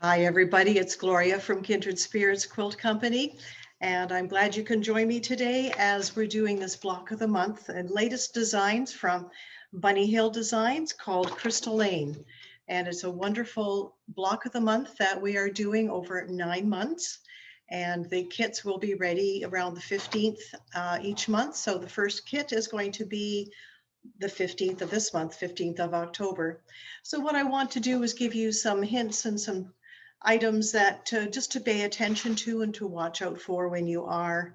Hi, everybody. It's Gloria from Kindred Spirits Quilt Company, and I'm glad you can join me today as we're doing this block of the month and latest designs from Bunny Hill Designs called Crystal Lane. And it's a wonderful block of the month that we are doing over 9 months. And the kits will be ready around the 15th each month. So the first kit is going to be the 15th of this month, 15th of October. So what I want to do is give you some hints and some items that just to pay attention to and to watch out for when you are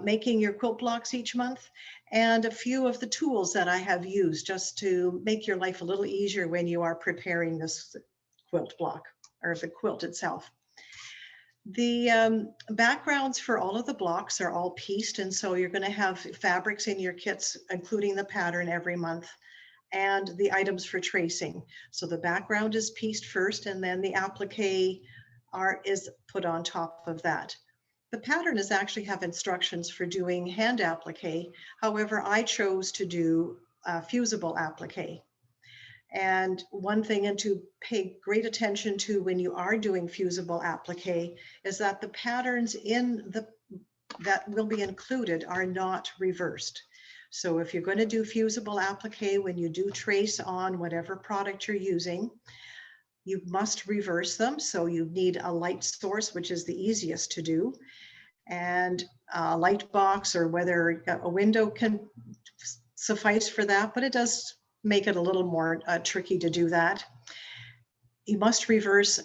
making your quilt blocks each month, and a few of the tools that I have used just to make your life a little easier when you are preparing this quilt block or the quilt itself. The backgrounds for all of the blocks are all pieced, and so you're going to have fabrics in your kits, including the pattern every month, and the items for tracing. So the background is pieced first, and then the applique art is put on top of that. The pattern is actually have instructions for doing hand applique. However, I chose to do fusible applique. And one thing and to pay great attention to when you are doing fusible applique is that the patterns that will be included are not reversed. So if you're going to do fusible applique, when you do trace on whatever product you're using, you must reverse them. So you need a light source, which is the easiest to do, and a light box, or whether a window can suffice for that, but it does make it a little more tricky to do that. You must reverse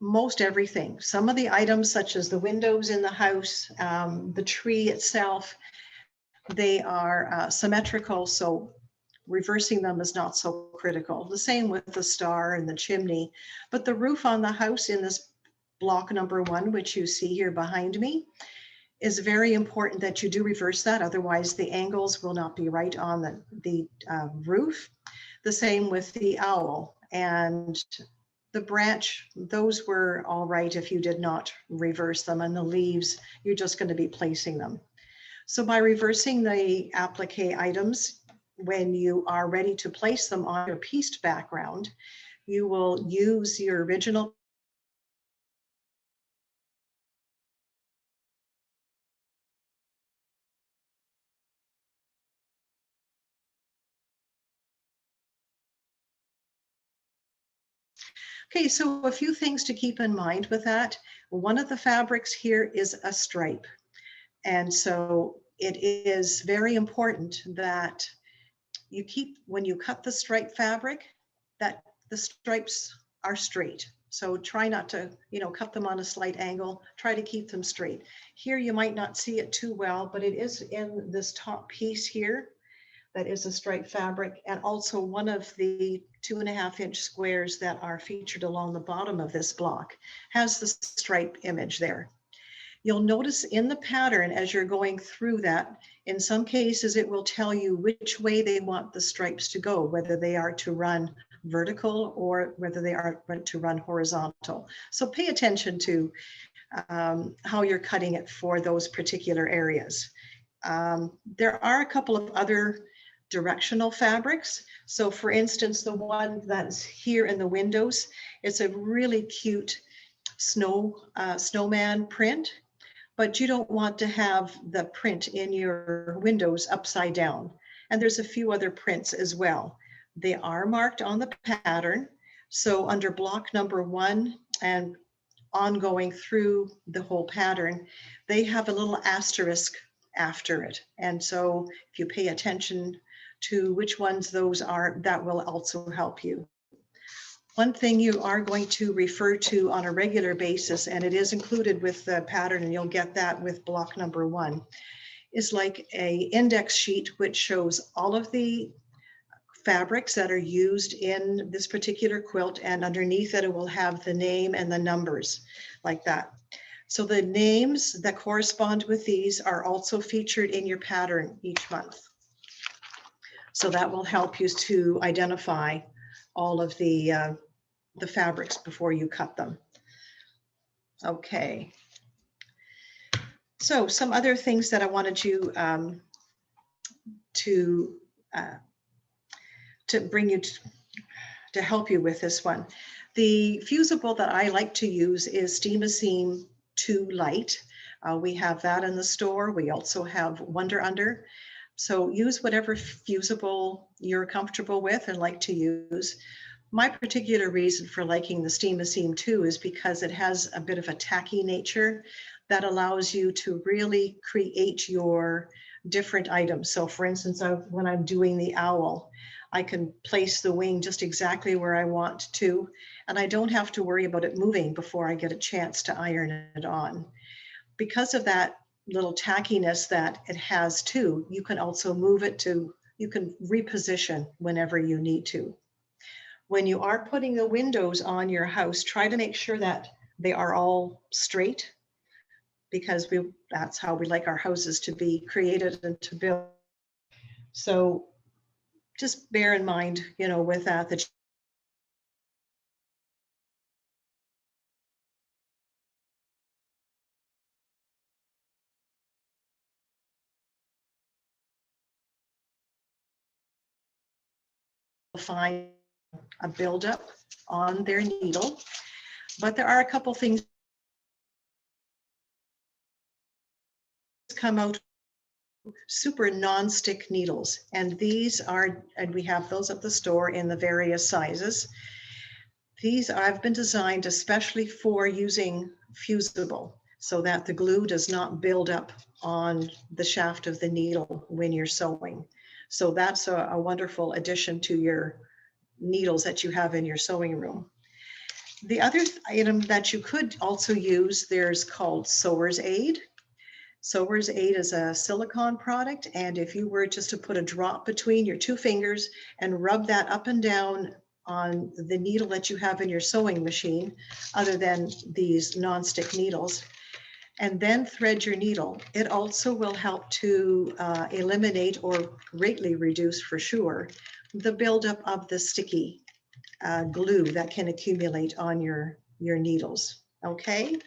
most everything. Some of the items, such as the windows in the house, the tree itself, they are symmetrical, so reversing them is not so critical. The same with the star and the chimney, but the roof on the house in this block number 1, which you see here behind me, is very important that you do reverse that. Otherwise, the angles will not be right on the roof. The same with the owl and the branch. Those were all right if you did not reverse them, and the leaves, you're just going to be placing them. So by reversing the applique items, when you are ready to place them on your pieced background, you will use your original Okay, so a few things to keep in mind with that. One of the fabrics here is a stripe. And so it is very important that you keep, when you cut the stripe fabric, that the stripes are straight. So try not to, cut them on a slight angle. Try to keep them straight. Here you might not see it too well, but it is in this top piece here that is a striped fabric, and also one of the 2.5-inch squares that are featured along the bottom of this block has the stripe image there. You'll notice in the pattern as you're going through that, in some cases it will tell you which way they want the stripes to go, whether they are to run vertical or whether they are to run horizontal. So pay attention to how you're cutting it for those particular areas. There are a couple of other directional fabrics. So for instance, the one that's here in the windows, it's a really cute snowman print, but you don't want to have the print in your windows upside down. And there's a few other prints as well. They are marked on the pattern. So under block number 1 and ongoing through the whole pattern, they have a little asterisk after it. And so if you pay attention to which ones those are, that will also help you. One thing you are going to refer to on a regular basis, and it is included with the pattern, and you'll get that with block number 1, is like a index sheet which shows all of the fabrics that are used in this particular quilt, and underneath it will have the name and the numbers like that. So the names that correspond with these are also featured in your pattern each month. So that will help you to identify all of the fabrics before you cut them. Okay. So some other things that I wanted you to bring you to help you with this one. The fusible that I like to use is Steam-A-Seam 2 Light. We have that in the store. We also have Wonder Under. So use whatever fusible you're comfortable with and like to use. My particular reason for liking the Steam-A-Seam 2 is because it has a bit of a tacky nature that allows you to really create your different items. So for instance, when I'm doing the owl, I can place the wing just exactly where I want to, and I don't have to worry about it moving before I get a chance to iron it on. Because of that little tackiness that it has too, you can also move it to, you can reposition whenever you need to. When you are putting the windows on your house, try to make sure that they are all straight, because that's how we like our houses to be created and to build. So just bear in mind, with that you'll find a buildup on their needle. But there are a couple things come out super non-stick needles, and we have those at the store in the various sizes. These have been designed especially for using fusible so that the glue does not build up on the shaft of the needle when you're sewing. So that's a wonderful addition to your needles that you have in your sewing room. The other item that you could also use, there's called Sewer's Aid. Sewer's Aid is a silicone product, and if you were just to put a drop between your two fingers and rub that up and down on the needle that you have in your sewing machine, other than these non-stick needles, and then thread your needle, it also will help to eliminate or greatly reduce, for sure, the buildup of the sticky glue that can accumulate on your needles. Okay.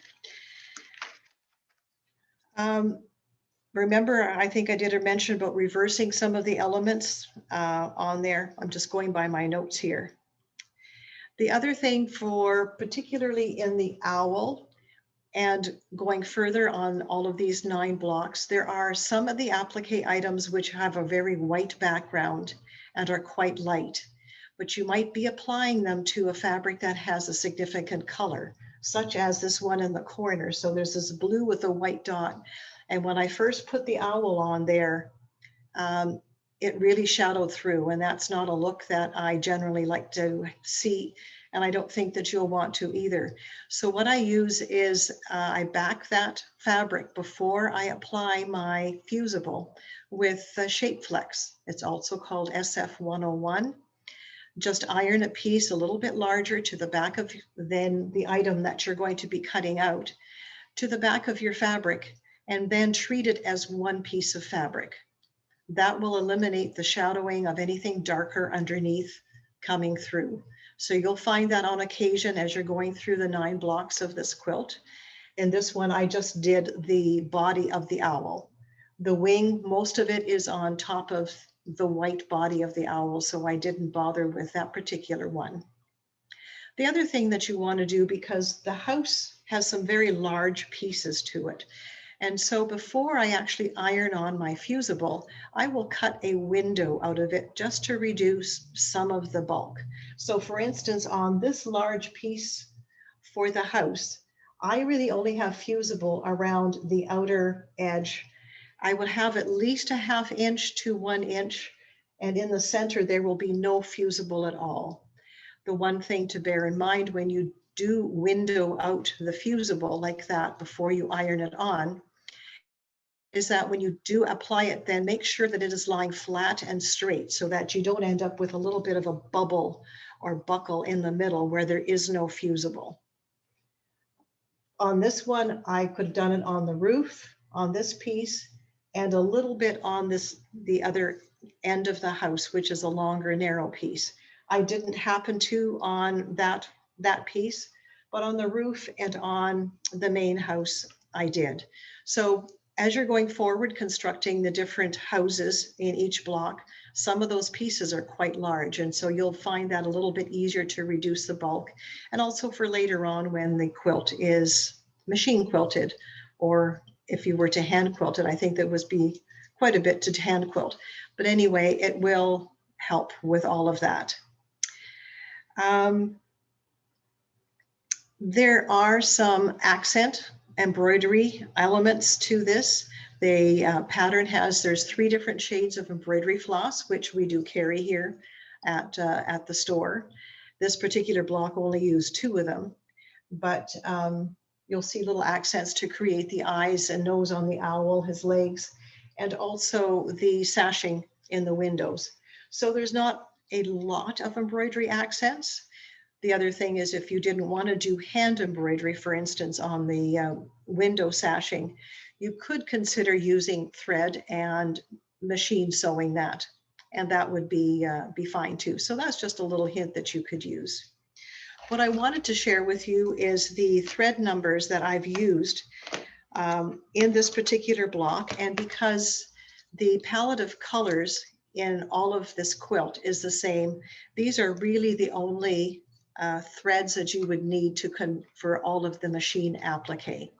Remember, I think I did a mention about reversing some of the elements on there. I'm just going by my notes here. The other thing for, particularly in the owl, and going further on all of these 9 blocks, there are some of the applique items which have a very white background and are quite light, but you might be applying them to a fabric that has a significant color, such as this one in the corner. So there's this blue with a white dot. And when I first put the owl on there, it really shadowed through, and that's not a look that I generally like to see, and I don't think that you'll want to either. So what I use is I back that fabric before I apply my fusible with Shape Flex. It's also called SF101. Just iron a piece a little bit larger to the back of then the item that you're going to be cutting out to the back of your fabric, and then treat it as one piece of fabric. That will eliminate the shadowing of anything darker underneath coming through. So you'll find that on occasion as you're going through the 9 blocks of this quilt. In this one, I just did the body of the owl. The wing, most of it is on top of the white body of the owl, so I didn't bother with that particular one. The other thing that you want to do, because the house has some very large pieces to it, and so before I actually iron on my fusible, I will cut a window out of it just to reduce some of the bulk. So for instance, on this large piece for the house, I really only have fusible around the outer edge. I would have at least a 1/2 inch to 1 inch, and in the center, there will be no fusible at all. The one thing to bear in mind when you do window out the fusible like that before you iron it on, is that when you do apply it, then make sure that it is lying flat and straight so that you don't end up with a little bit of a bubble or buckle in the middle where there is no fusible. On this one, I could have done it on the roof, on this piece, and a little bit on the other end of the house, which is a longer, narrow piece. I didn't happen to on that piece, but on the roof and on the main house, I did. So As you're going forward constructing the different houses in each block, some of those pieces are quite large, and so you'll find that a little bit easier to reduce the bulk, and also for later on when the quilt is machine quilted, or if you were to hand quilt it, I think that would be quite a bit to hand quilt. But anyway, it will help with all of that. There are some accent embroidery elements to this. The pattern there's 3 different shades of embroidery floss, which we do carry here at the store. This particular block only used 2 of them, but you'll see little accents to create the eyes and nose on the owl, his legs, and also the sashing in the windows. So there's not a lot of embroidery accents. The other thing is, if you didn't want to do hand embroidery, for instance, on the window sashing, you could consider using thread and machine sewing that, and that would be fine too. So that's just a little hint that you could use. What I wanted to share with you is the thread numbers that I've used in this particular block, and because the palette of colors in all of this quilt is the same, these are really the only threads that you would need for all of the machine applique.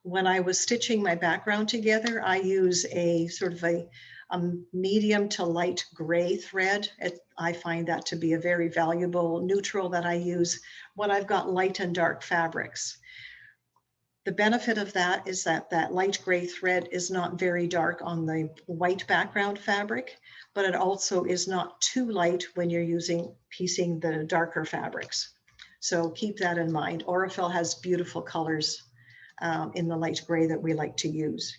When I was stitching my background together, I use a sort of a medium to light gray thread. I find that to be a very valuable neutral that I use when I've got light and dark fabrics. The benefit of that is that that light gray thread is not very dark on the white background fabric, but it also is not too light when you're piecing the darker fabrics. So keep that in mind. Aurifil has beautiful colors in the light gray that we like to use.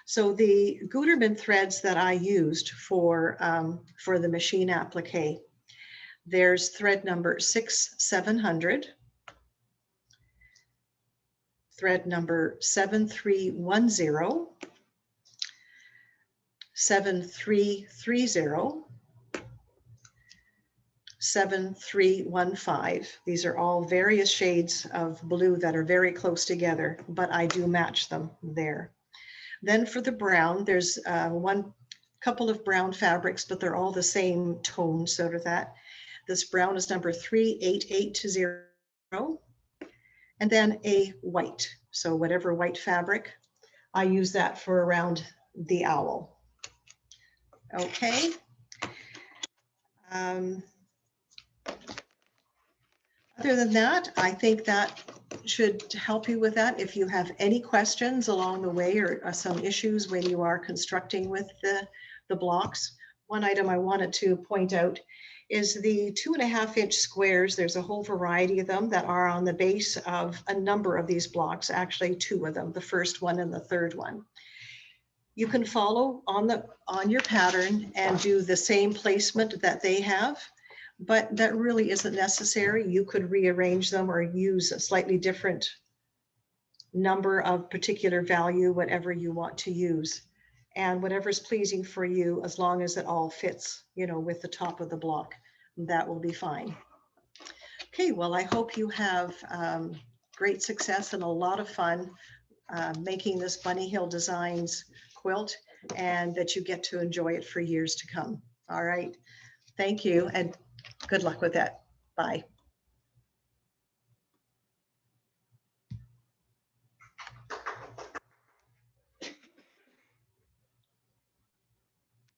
So the Gutermann threads that I used for the machine applique, there's thread number 6700, thread number 7310, 7330, 7315. These are all various shades of blue that are very close together, but I do match them there. Then for the brown, there's couple of brown fabrics, but they're all the same tone, sort of that. This brown is number 38820. And then a white. So whatever white fabric, I use that for around the owl. Okay. Other than that, I think that should help you with that. If you have any questions along the way or some issues when you are constructing with the blocks, one item I wanted to point out is the 2.5-inch squares. There's a whole variety of them that are on the base of a number of these blocks, actually 2 of them, the first one and the third one. You can follow on your pattern and do the same placement that they have, but that really isn't necessary. You could rearrange them or use a slightly different number of particular value, whatever you want to use. And whatever's pleasing for you, as long as it all fits, with the top of the block, that will be fine. Okay, well, I hope you have great success and a lot of fun making this Bunny Hill Designs quilt, and that you get to enjoy it for years to come. All right, thank you, and good luck with that. Bye.